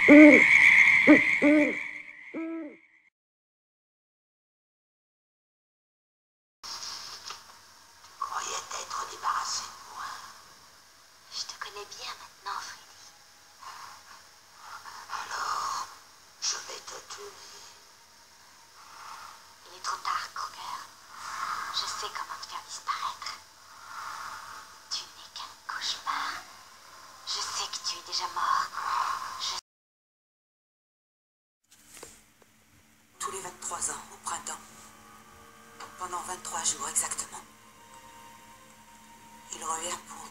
Croyais t'être débarrassé de moi. Je te connais bien maintenant, Freddy. Alors, je vais te tuer. Il est trop tard, Kruger. Je sais comment te faire disparaître. Tu n'es qu'un cauchemar. Je sais que tu es déjà mort. Tous les 23 ans, au printemps. Pendant 23 jours exactement. Il revient pour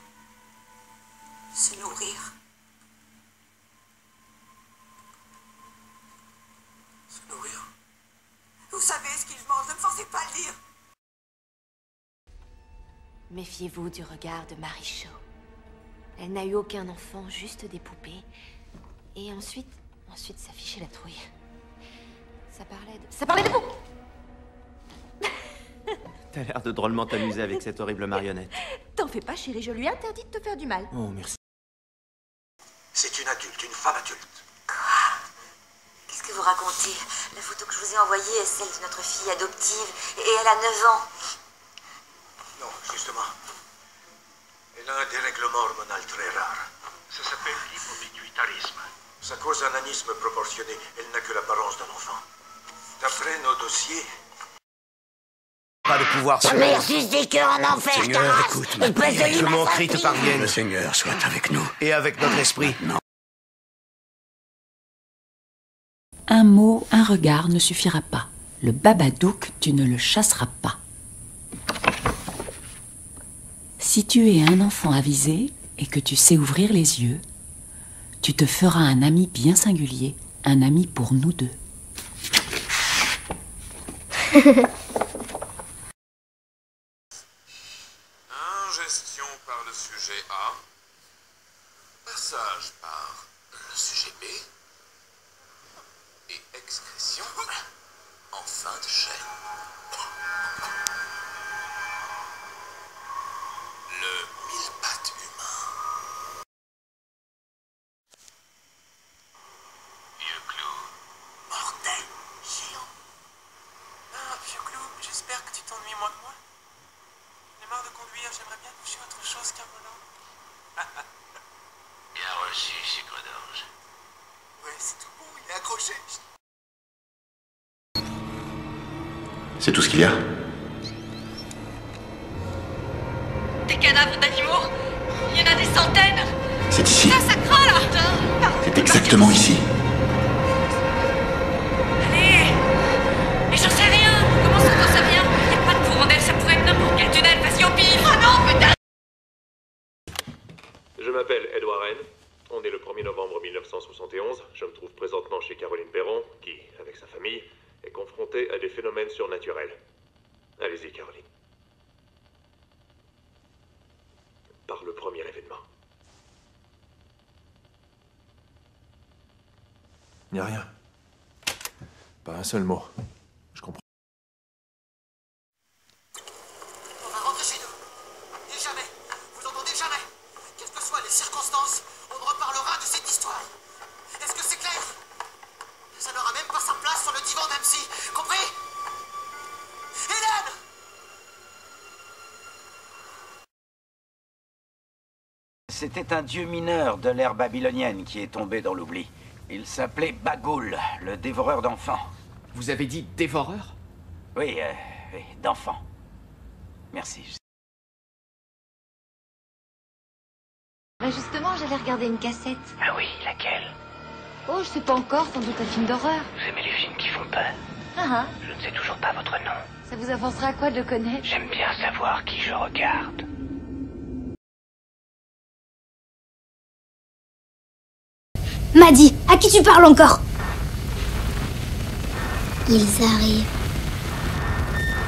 se nourrir. Se nourrir? Vous savez ce qu'il mange, ne me forcez pas à le dire. Méfiez-vous du regard de Mary Shaw. Elle n'a eu aucun enfant, juste des poupées. Et ensuite s'affichait la trouille. Ça parlait de vous. T'as l'air de drôlement t'amuser avec cette horrible marionnette. T'en fais pas, chérie, je lui ai interdit de te faire du mal. Oh, merci. C'est une adulte, une femme adulte. Quoi? Qu'est-ce que vous racontez? La photo que je vous ai envoyée est celle de notre fille adoptive, et elle a 9 ans. Non, justement. Elle a un dérèglement hormonal très rare. Ça s'appelle l'hypopituitarisme. Ça cause un anisme proportionné. Elle n'a que l'apparence d'un enfant. D'après nos dossiers... Pas de pouvoir sur Mère juste des cœurs en enfer, Seigneur, Taras. écoute, Il pèse de que mon cri te l'image. parvienne. Le Seigneur soit avec nous. Et avec notre esprit. Non. Un mot, un regard ne suffira pas. Le Babadook, tu ne le chasseras pas. Si tu es un enfant avisé et que tu sais ouvrir les yeux, tu te feras un ami bien singulier, un ami pour nous deux. Ingestion par le sujet A. Passage par le sujet B. Et excrétion en fin de chaîne. Le mille-pattes humain. Vieux clou. Mortel, géant. Ah, vieux clou, j'espère que tu t'ennuies moins que moi. J'ai marre de conduire, j'aimerais bien toucher autre chose qu'un volant. Bien reçu, sucre d'orge. Ouais, c'est tout bon, il est accroché. C'est tout ce qu'il y a. Des cadavres d'animaux. Il y en a des centaines. C'est ici. Ça craint là. C'est exactement ici. Allez. Mais j'en sais rien. Comment ça t'en sais bien? Il n'y a pas de courant d'air, ça pourrait être n'importe quel tunnel, vas-y au pif. Ah non, putain. Je m'appelle Ed Warren. On est le 1er novembre 1971. Je me trouve présentement chez Caroline Perron, qui, avec sa famille, est confrontée à des phénomènes surnaturels. Allez-y, Caroline. Par le premier événement. Il n'y a rien. Pas un seul mot. Je comprends. On va rentrer chez nous. Et jamais, vous entendez jamais. Quelles que soient les circonstances, on ne reparlera de cette histoire. Est-ce que c'est clair? Ça n'aura même pas sa place sur le divan même si... Compris? Hélène! C'était un dieu mineur de l'ère babylonienne qui est tombé dans l'oubli. Il s'appelait Bagoul, le dévoreur d'enfants. Vous avez dit dévoreur? Oui, oui, d'enfants. Merci. Bah justement, j'allais regarder une cassette. Ah oui, laquelle? Oh, je sais pas encore, sans doute un film d'horreur. Vous aimez les films qui font peur? Ah ah, Je ne sais toujours pas votre nom. ça vous avancera à quoi de le connaître? J'aime bien savoir qui je regarde. Maddy, à qui tu parles encore? Ils arrivent.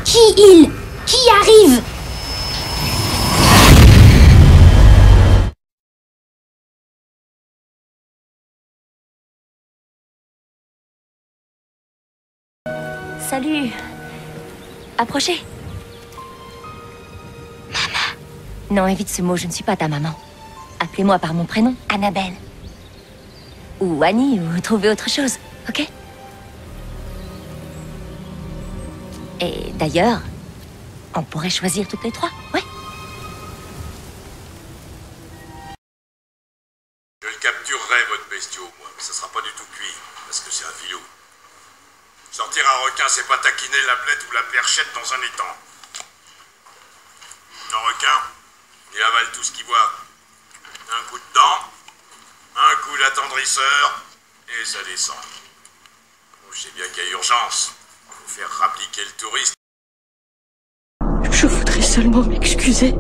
Qui ils? Qui arrive? Salut. Approchez. Maman. Non, évite ce mot, je ne suis pas ta maman. Appelez-moi par mon prénom, Annabelle. ou Annie, ou trouver autre chose, ok? Et d'ailleurs, on pourrait choisir toutes les trois, ouais? Je le capturerai, votre bestiau, moi, mais ça sera pas du tout cuit, parce que c'est un filou. Sortir un requin, c'est pas taquiner la blette ou la perchette dans un étang. Un requin, il avale tout ce qu'il voit. Un coup de dent, un coup d'attendrisseur, et ça descend. Bon, je sais bien qu'il y a urgence. Faut faire rappliquer le touriste. Je voudrais seulement m'excuser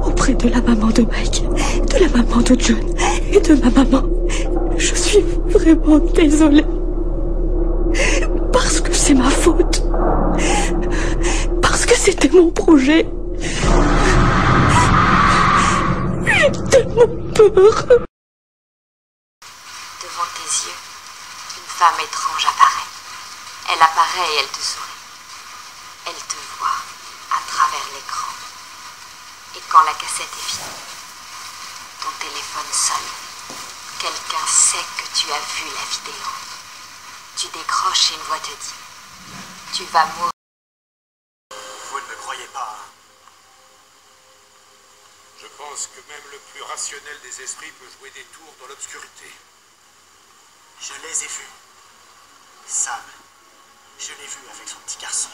auprès de la maman de Mike, de la maman de John et de ma maman. Je suis vraiment désolée. Parce que c'est ma faute. Parce que c'était mon projet. J'ai tellement peur. Devant tes yeux, une femme étrange apparaît. Elle apparaît et elle te sourit. Elle te voit à travers l'écran. Et quand la cassette est finie, ton téléphone sonne. Quelqu'un sait que tu as vu la vidéo. Tu décroches et une voix te dit: tu vas mourir. Vous ne me croyez pas. Je pense que même le plus rationnel des esprits peut jouer des tours dans l'obscurité. Je les ai vus. Sam, je l'ai vu avec son petit garçon.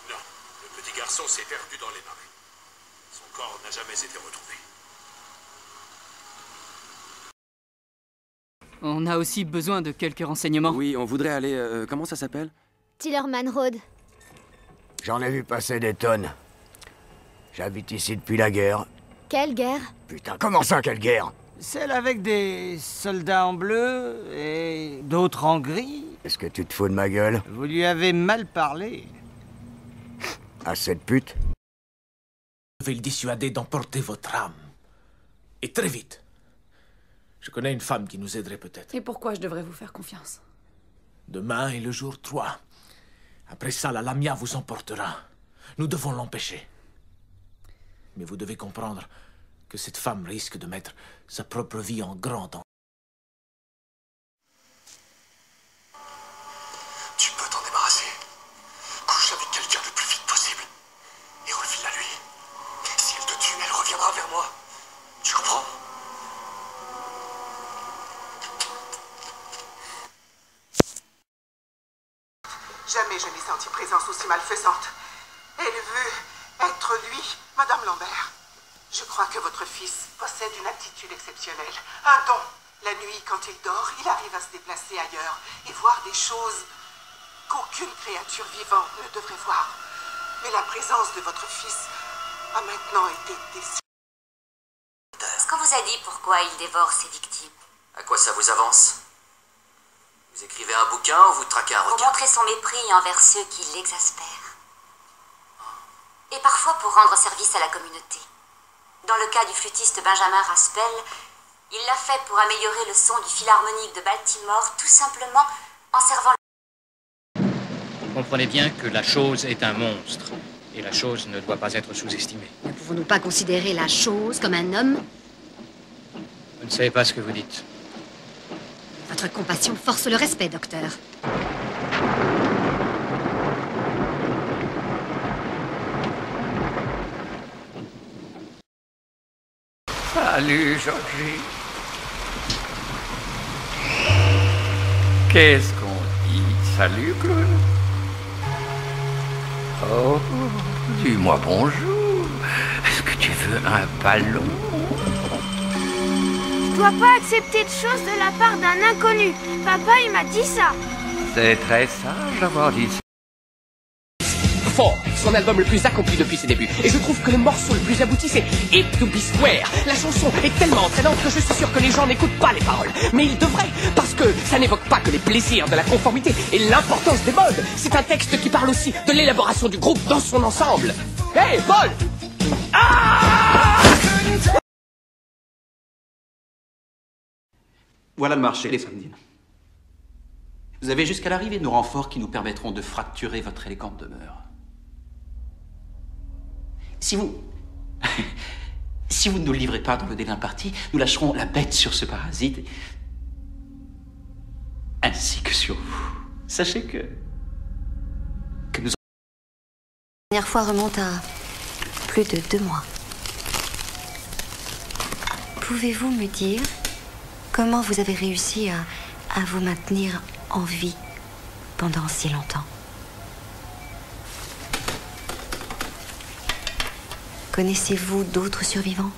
Non, le petit garçon s'est perdu dans les marais. Son corps n'a jamais été retrouvé. On a aussi besoin de quelques renseignements. Oui, on voudrait aller... comment ça s'appelle? Tillerman Road. J'en ai vu passer des tonnes. J'habite ici depuis la guerre. Quelle guerre? Putain, comment ça, quelle guerre? Celle avec des soldats en bleu et d'autres en gris. Est-ce que tu te fous de ma gueule? Vous lui avez mal parlé. À cette pute? Je vais le dissuader d'emporter votre âme. Et très vite. Je connais une femme qui nous aiderait peut-être. Et pourquoi je devrais vous faire confiance? Demain est le jour 3. Après ça, la Lamia vous emportera. Nous devons l'empêcher. Mais vous devez comprendre que cette femme risque de mettre sa propre vie en grand danger. Tu peux t'en débarrasser. Couche avec quelqu'un le plus vite possible. Et refile-la lui. Si elle te tue, elle reviendra vers moi. Tu comprends? Jamais je n'ai senti présence aussi malfaisante. Elle veut être lui, Madame Lambert. Je crois que votre fils possède une aptitude exceptionnelle, un don. La nuit, quand il dort, il arrive à se déplacer ailleurs et voir des choses qu'aucune créature vivante ne devrait voir. Mais la présence de votre fils a maintenant été décidée. Est-ce qu'on vous a dit pourquoi il dévore ses victimes? À quoi ça vous avance? Vous écrivez un bouquin ou vous traquez un Pour requin? montrer son mépris envers ceux qui l'exaspèrent. Et parfois pour rendre service à la communauté. Dans le cas du flûtiste Benjamin Raspel, il l'a fait pour améliorer le son du philharmonique de Baltimore, tout simplement en servant... Comprenez bien que la chose est un monstre, et la chose ne doit pas être sous-estimée. Ne pouvons-nous pas considérer la chose comme un homme? Vous ne savez pas ce que vous dites. Votre compassion force le respect, docteur. Salut, Georgie. Qu'est-ce qu'on dit? Salut, Claude. Oh, dis-moi bonjour. Est-ce que tu veux un ballon? Je dois pas accepter de choses de la part d'un inconnu. Papa, il m'a dit ça. C'est très sage d'avoir dit ça. Fort, son album le plus accompli depuis ses débuts. Et je trouve que le morceau le plus abouti, c'est Hip to be Square. La chanson est tellement entraînante que je suis sûr que les gens n'écoutent pas les paroles. Mais ils devraient, parce que ça n'évoque pas que les plaisirs de la conformité et l'importance des modes. C'est un texte qui parle aussi de l'élaboration du groupe dans son ensemble. Hey, Paul! Voilà le marché, les Sandines. Vous avez jusqu'à l'arrivée de nos renforts qui nous permettront de fracturer votre élégante demeure. Si vous... si vous ne nous livrez pas dans le délai imparti, nous lâcherons la bête sur ce parasite ainsi que sur vous. Sachez que nous... La dernière fois remonte à plus de 2 mois. Pouvez-vous me dire comment vous avez réussi à vous maintenir en vie pendant si longtemps? Connaissez-vous d'autres survivants?